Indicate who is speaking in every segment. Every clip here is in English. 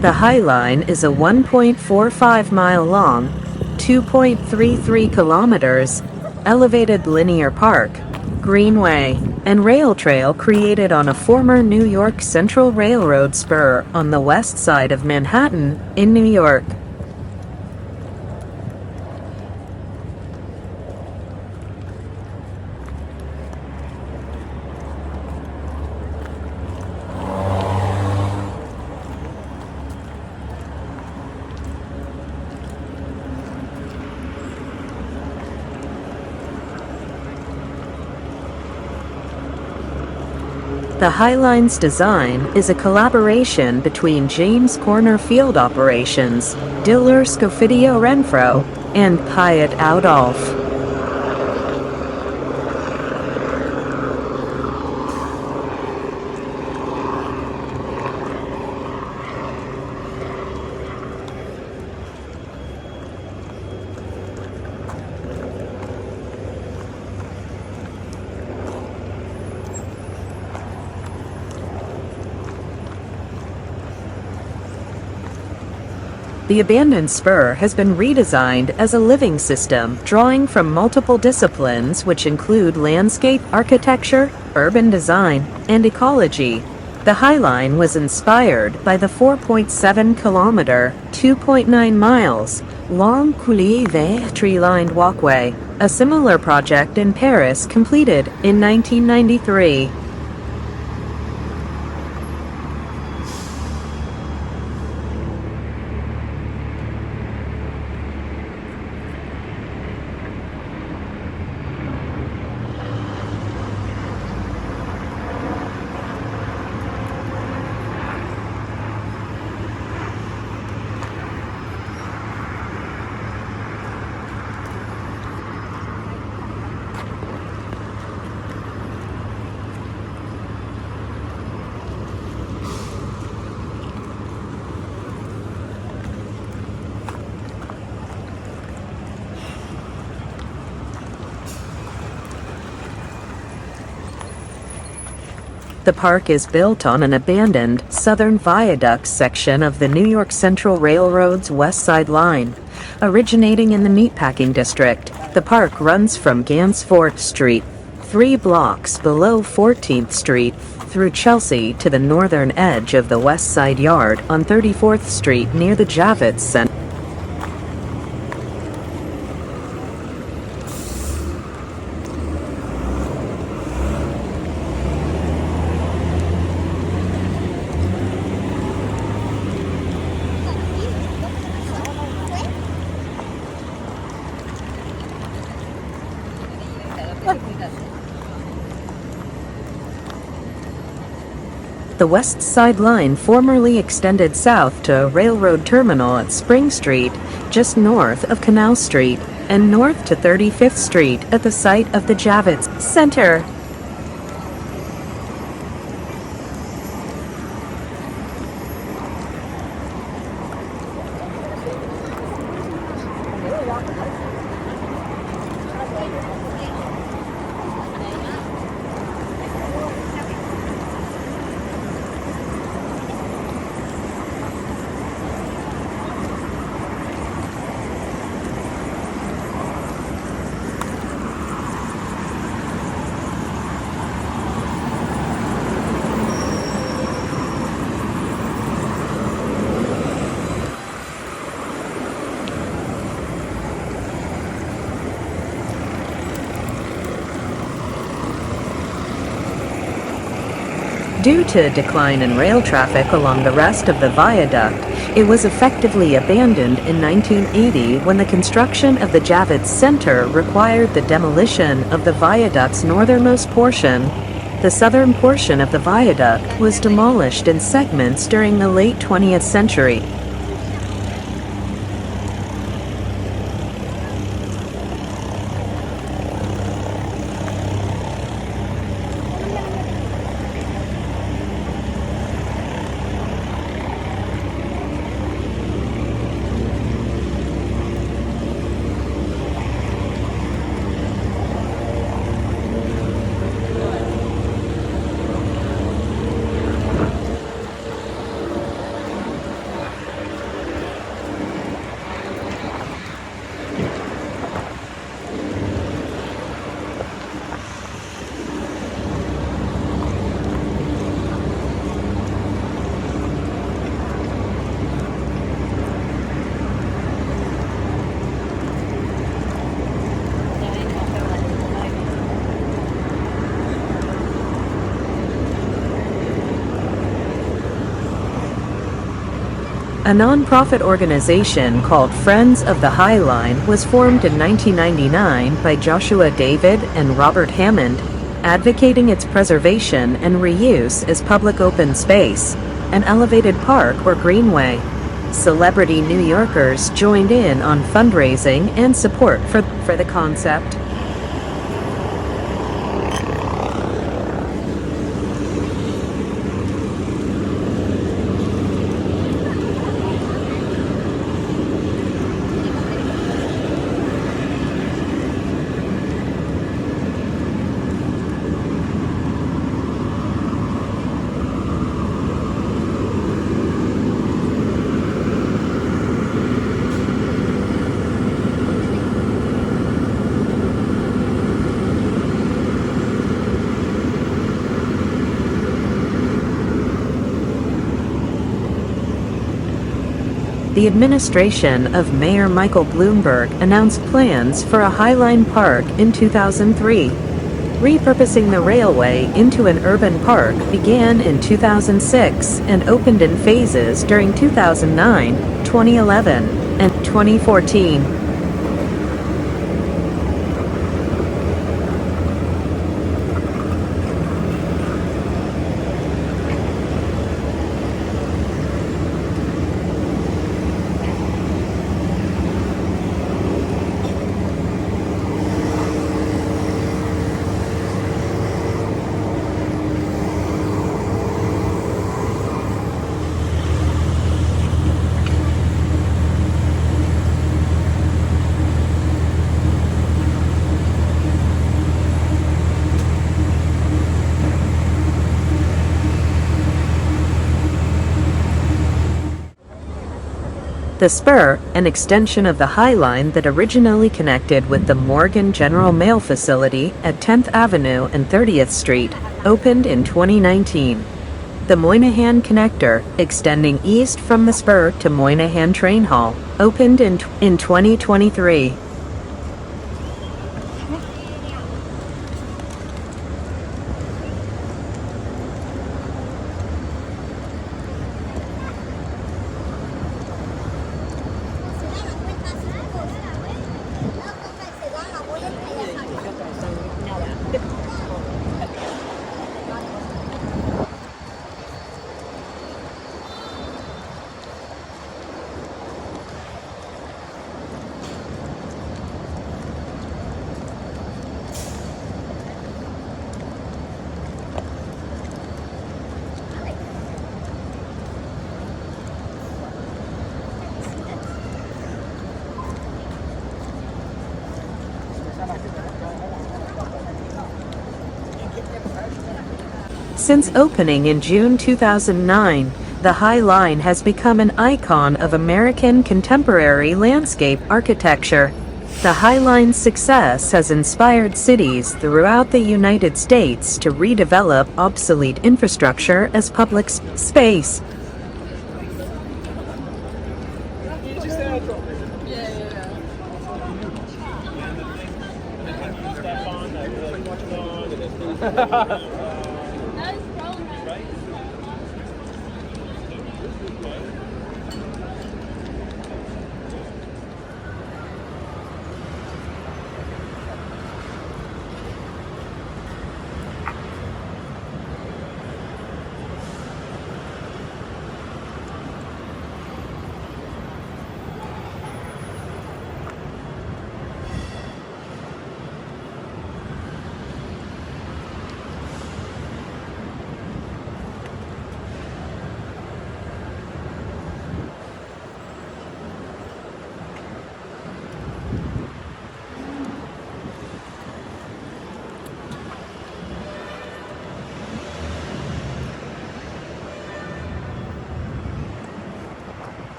Speaker 1: The High Line is a 1.45-mile long, 2.33 kilometers, elevated linear park, greenway, and rail trail created on a former New York Central Railroad spur on the west side of Manhattan in New York. The High Line's design is a collaboration between James Corner Field Operations, Diller Scofidio Renfro, and Piet Oudolf. The abandoned spur has been redesigned as a living system, drawing from multiple disciplines which include landscape architecture, urban design, and ecology. The High Line was inspired by the 4.7-kilometer, 2.9 miles, long couloir vert tree-lined walkway, a similar project in Paris completed in 1993. The park is built on an abandoned Southern Viaduct section of the New York Central Railroad's West Side Line. Originating in the Meatpacking District, the park runs from Gansevoort Street, 3 blocks below 14th Street, through Chelsea to the northern edge of the West Side Yard on 34th Street near the Javits Center. The West Side Line formerly extended south to a railroad terminal at Spring Street, just north of Canal Street, and north to 35th Street at the site of the Javits Center. Due to a decline in rail traffic along the rest of the viaduct, it was effectively abandoned in 1980 when the construction of the Javits Center required the demolition of the viaduct's northernmost portion. The southern portion of the viaduct was demolished in segments during the late 20th century. A nonprofit organization called Friends of the High Line was formed in 1999 by Joshua David and Robert Hammond, advocating its preservation and reuse as public open space, an elevated park or greenway. Celebrity New Yorkers joined in on fundraising and support for the concept. The administration of Mayor Michael Bloomberg announced plans for a Highline Park in 2003. Repurposing the railway into an urban park began in 2006 and opened in phases during 2009, 2011, and 2014. The spur, an extension of the High Line that originally connected with the Morgan General Mail facility at 10th Avenue and 30th Street, opened in 2019. The Moynihan Connector, extending east from the spur to Moynihan Train Hall, opened in 2023. Since opening in June 2009, the High Line has become an icon of American contemporary landscape architecture. The High Line's success has inspired cities throughout the United States to redevelop obsolete infrastructure as public space.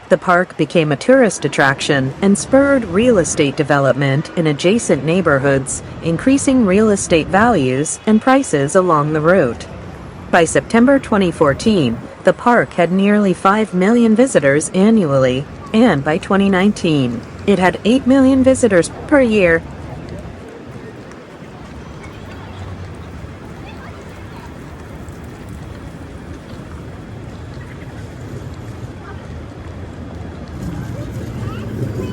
Speaker 1: The park became a tourist attraction and spurred real estate development in adjacent neighborhoods, increasing real estate values and prices along the route. By September 2014, the park had nearly 5 million visitors annually, and by 2019, it had 8 million visitors per year.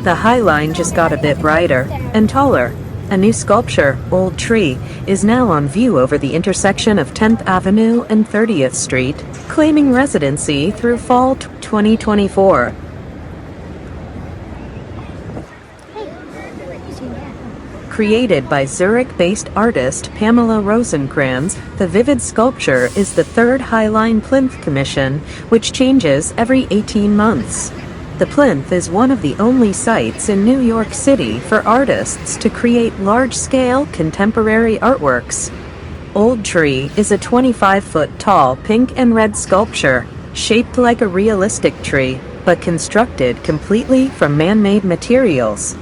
Speaker 1: The High Line just got a bit brighter and taller. A new sculpture, Old Tree, is now on view over the intersection of 10th Avenue and 30th Street, claiming residency through fall 2024. Created by Zurich-based artist Pamela Rosencrantz, the vivid sculpture is the third High Line plinth commission, which changes every 18 months. The plinth is one of the only sites in New York City for artists to create large-scale contemporary artworks. Old Tree is a 25-foot tall pink and red sculpture, shaped like a realistic tree, but constructed completely from man-made materials.